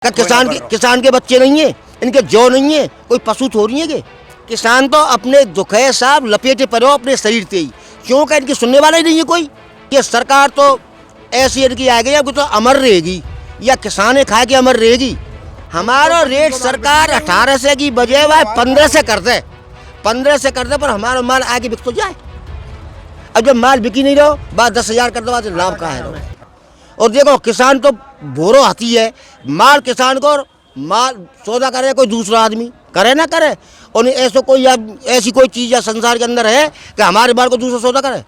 किसान के बच्चे नहीं है, इनके जौ नहीं है, कोई पशु थोड़ी है के। किसान तो अपने दुखे साहब लपेटे पड़े हो अपने शरीर से ही, क्यों का इनकी सुनने वाला ही नहीं है कोई। ये सरकार तो ऐसी इनकी आएगी या तो अमर रहेगी या किसान खाए के अमर रहेगी। हमारा रेट सरकार 18 से की बजाय वह 15 से कर दे, 15 से कर दे, पर हमारा माल आगे बिक तो जाए। अब जब माल बिकी नहीं रहो बात 10,000 कर दो, बात लाभ कहाँ है रहो। और देखो किसान तो भोरो हाथी है, माल किसान को माल सौदा करे कोई दूसरा आदमी करे ना करे, और ऐसा कोई ऐसी कोई चीज या संसार के अंदर है कि हमारे माल को दूसरा सौदा करे।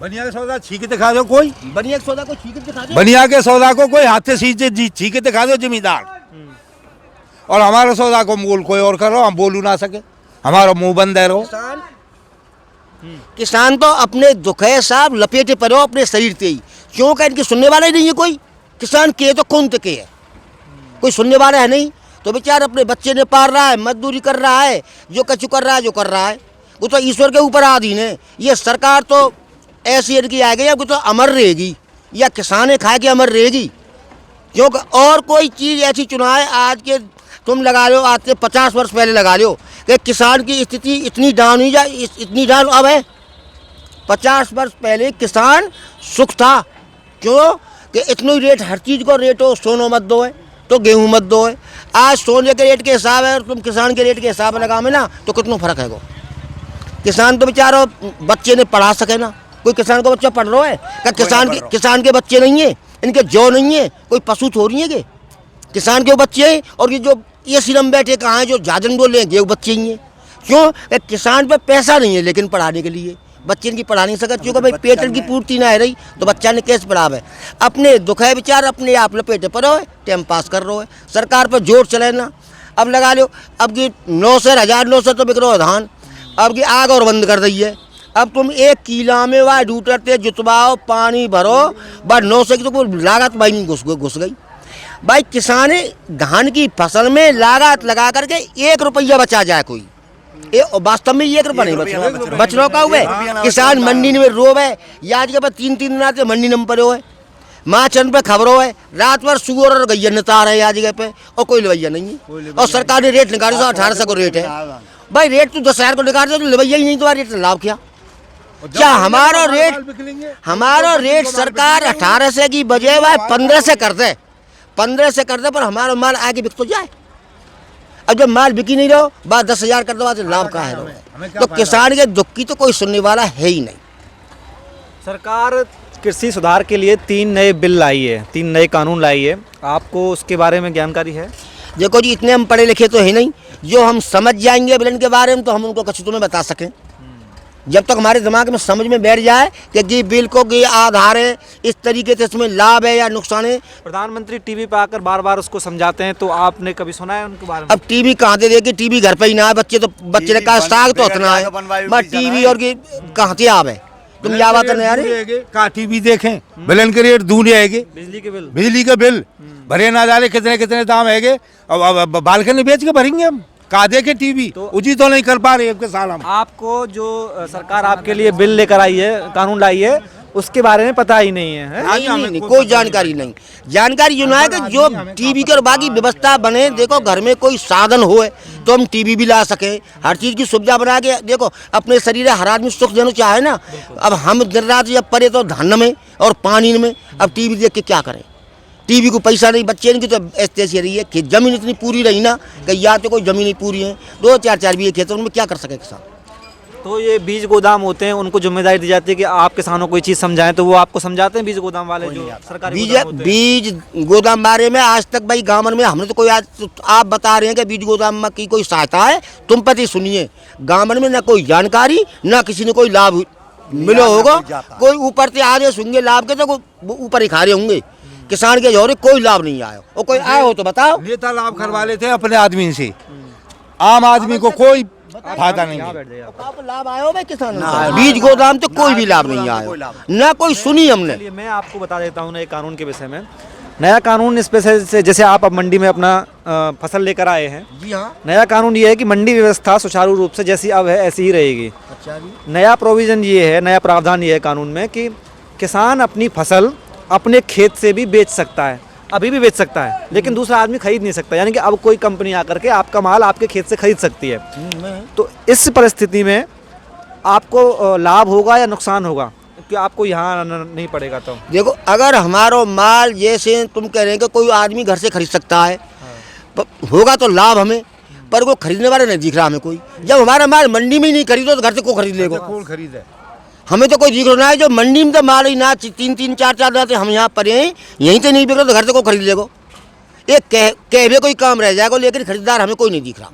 बनिया के सौदा छीके दिखा दो कोई, बनिया के सौदा को छीके दिखा दो, बनिया के सौदा को कोई हाथ से छीके दिखा दो जमींदार, और हमारे सौदा को मोल कोई और करो, हम बोलू ना सके, हमारा मुंह बंद है रहो। किसान तो अपने दुखे साहब लपेटे पड़े हो अपने शरीर से ही, क्यों का इनकी सुनने वाला ही नहीं है कोई। किसान के तो कौन तक है, कोई सुनने वाला है नहीं, तो बेचारा अपने बच्चे ने पाल रहा है, मजदूरी कर रहा है, जो कछु कर रहा है, जो कर रहा है वो तो ईश्वर के ऊपर आधीन है। ये सरकार तो ऐसी इनकी आएगी या तो अमर रहेगी या किसान खाए के अमर रहेगी, क्योंकि और कोई चीज़ ऐसी चुनाव आज के तुम लगा लो, आज से 50 वर्ष पहले लगा लो कि किसान की स्थिति इतनी डाउन हुई जा, इतनी डाउन अब है। 50 वर्ष पहले किसान सुख था, क्यों कि इतनी रेट हर चीज़ को रेट हो, सोनो मत दो है तो गेहूँ मत दो है। आज सोने के रेट के हिसाब है और तुम किसान के रेट के हिसाब लगा में ना, तो कितना फ़र्क है। किसान तो बेचारा बच्चे ने पढ़ा सके ना, कोई किसान का बच्चा पढ़ रहा है क्या? किसान के बच्चे नहीं है, इनके जौ नहीं है, कोई पशु थोड़ी है के। किसान के बच्चे हैं, और ये सिरम बैठे कहाँ हैं जो जाजन बोल रहे हैं, वो बच्चे ही हैं। क्यों? किसान पे पैसा नहीं है लेकिन पढ़ाने के लिए बच्चे इनकी पढ़ा नहीं सकते, क्योंकि भाई पेट की पूर्ति ना है रही तो बच्चा ने कैसे पढ़ावे। अपने दुख है विचार अपने आप लपेटे पड़ो है, टाइम पास कर रहे हो है, सरकार पर जोर चले ना। अब लगा लो अब की 900 1900 तो बिक रहा है धान, अब की आग और बंद कर दी है। अब तुम 1 किला में वह डूटरते जुतवाओ, पानी भरो, बस 900 की तो लागत भाई नहीं घुस गई। भाई किसान धान की फसल में लागत लगा करके 1 रुपया बचा जाए कोई, ये वास्तव में 1 रुपया नहीं बच रहा का हुए। किसान मंडी में रोब है, याद के बाद 3 दिन आते मंडी नंबर पर हो है, माँ चंद पे खबरों है, रात भर सुअर और गैया नता रहे आज जगह पे, और कोई लवैया नहीं है। और सरकार ने रेट निकाले 1800 को रेट है। भाई रेट तो 10,000 को निकाल दो तो लवैया ही नहीं, तो रेट लाभ क्या हमारा रेट सरकार 18 से की बजाय वह 15 से कर दे, 15 से कर दे, पर हमारा माल आगे बिक तो जाए। अब जब माल बिकी नहीं रहो बात 10,000 कर दो, बात लाभ कहाँ है रहो। तो किसान के दुख की तो कोई सुनने वाला है ही नहीं। सरकार कृषि सुधार के लिए 3 नए बिल लाई है, 3 नए कानून लाई है, आपको उसके बारे में जानकारी है? देखो जी, इतने हम पढ़े लिखे तो है नहीं, जो हम समझ जाएंगे बिलन के बारे में तो हम उनको कछु तुम्हें बता सकें। जब तक हमारे दिमाग में समझ में बैठ जाए कि ये बिल को ये आधार है, इस तरीके से इसमें लाभ है या नुकसान है। प्रधानमंत्री टीवी पे आकर बार बार उसको समझाते हैं, तो आपने कभी सुना है उनके बारे में? अब टीवी कहाँ से देखिए, टीवी घर पे ही ना है, बच्चे ने कहा साग तो उतना है, बस टीवी और कहाँ से आवे तुम या बात नहीं यार। का टीवी देखें, बिलन के रेट दूर आएंगे, बिजली के बिल भरे ना जा रहे, कितने दाम है। अब बालकनी बेच के भरेंगे हम, का देखे टीवी तो उचित तो नहीं कर पा रहे आपके साल। हम आपको जो सरकार आपके लिए बिल लेकर आई है, कानून लाई है, उसके बारे में पता ही नहीं है? नहीं, कोई जानकारी नहीं। जानकारी यूँ है कि जो टीवी के और बाकी व्यवस्था बने, देखो घर में कोई साधन हो तो हम टीवी भी ला सके, हर चीज़ की सुविधा बना के। देखो अपने शरीर हर आदमी सुख देना चाहे ना। अब हम दिन रात जब पड़े तो धन में और पानी में, अब टीवी देख के क्या करें। टीवी को पैसा नहीं, बच्चे इनकी तो ऐसी रही है कि जमीन इतनी पूरी रही ना कि या तो कोई ज़मीन ही पूरी है, 2-4 बीघे खेत, उनमें क्या कर सके किसान। तो ये बीज गोदाम होते हैं, उनको जिम्मेदारी दी जाती है कि आप किसानों को कोई चीज़ समझाएं, तो वो आपको समझाते हैं बीज गोदाम वाले जो सरकारी बीज गोदाम बारे में आज तक भाई गाँव में हमने तो कोई, आज तो आप बता रहे हैं कि बीज गोदाम की कोई सहायता है, तुम पति सुनिए गाँव में ना कोई जानकारी, ना किसी ने कोई लाभ मिलो होगा। कोई ऊपर से आ रहे सुनगे लाभ के तो ऊपर ही खा रहे होंगे, किसान के जोरे कोई लाभ नहीं आया। और कोई आया हो तो बताओ। नेता लाभ करवा लेते हैं अपने आदमी से, आम आदमी को कोई फायदा नहीं है। लाभ आया हो भाई किसान, बीज गोदाम तो कोई भी लाभ नहीं आया, ना कोई सुनी हमने। मैं आपको बता देता हूँ नए कानून के विषय में। नया कानून इस पे से, जैसे आप अब मंडी में अपना फसल लेकर आए हैं, जी हाँ, नया कानून ये है कि मंडी व्यवस्था सुचारू रूप से जैसी अब है ऐसी ही रहेगी। अच्छा जी। नया प्रोविजन ये है, नया प्रावधान ये है कानून में कि किसान अपनी फसल अपने खेत से भी बेच सकता है, अभी भी बेच सकता है, लेकिन दूसरा आदमी खरीद नहीं सकता, यानी कि अब कोई कंपनी आकर के आपका माल आपके खेत से खरीद सकती है। तो इस परिस्थिति में आपको लाभ होगा या नुकसान होगा, कि आपको यहाँ आना नहीं पड़ेगा? तो देखो, अगर हमारा माल जैसे तुम कह रहे हैं कि कोई आदमी घर से खरीद सकता है, होगा तो लाभ हमें, पर वो खरीदने वाला नहीं दिख रहा हमें कोई। जब हमारा माल मंडी में ही नहीं खरीदो तो घर से को खरीद लेगा? कौन खरीदे? हमें तो कोई दिख रहा है। जो मंडी में तो माल ही ना 3-3 4-4 जाते हम यहाँ पर हैं, यहीं से नहीं बिक रहा तो घर से को खरीद लेगा? ये कहवे कोई काम रह जाएगा, लेकिन खरीदार हमें कोई नहीं दिख रहा।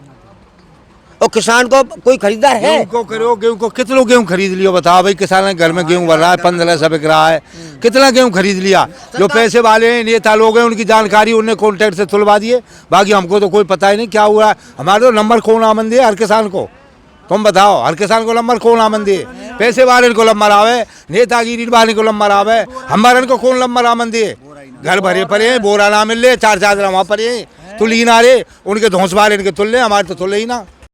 और किसान को कोई खरीदार है? गेहूं को करो, गेहूं को कितना गेहूं खरीद लियो बताओ भाई। किसान ने घर में गेहूं भर रहा है, 1500 बिक रहा है, कितना गेहूं खरीद लिया? जो पैसे वाले हैं, नेता लोग हैं, उनकी जानकारी उन्हें कॉन्टैक्ट से तुलवा दिए, बाकी हमको तो कोई पता ही नहीं क्या हुआ है। हमारे तो नंबर कौन आमन दिए हर किसान को? तुम बताओ, हर किसान को नंबर कौन आमन दिए? पैसे वाले को नंबर आवे, नेतागिरी वाले को नंबर आवे, हमारे को कौन नंबर आमन दिए? घर भरे पड़े, बोरा ना मिल रहे, 4 चादर वहाँ पड़े, तुल ही ना रहे, उनके धौंस वाले इनके तुल ले, हमारे तो तुल ही ना।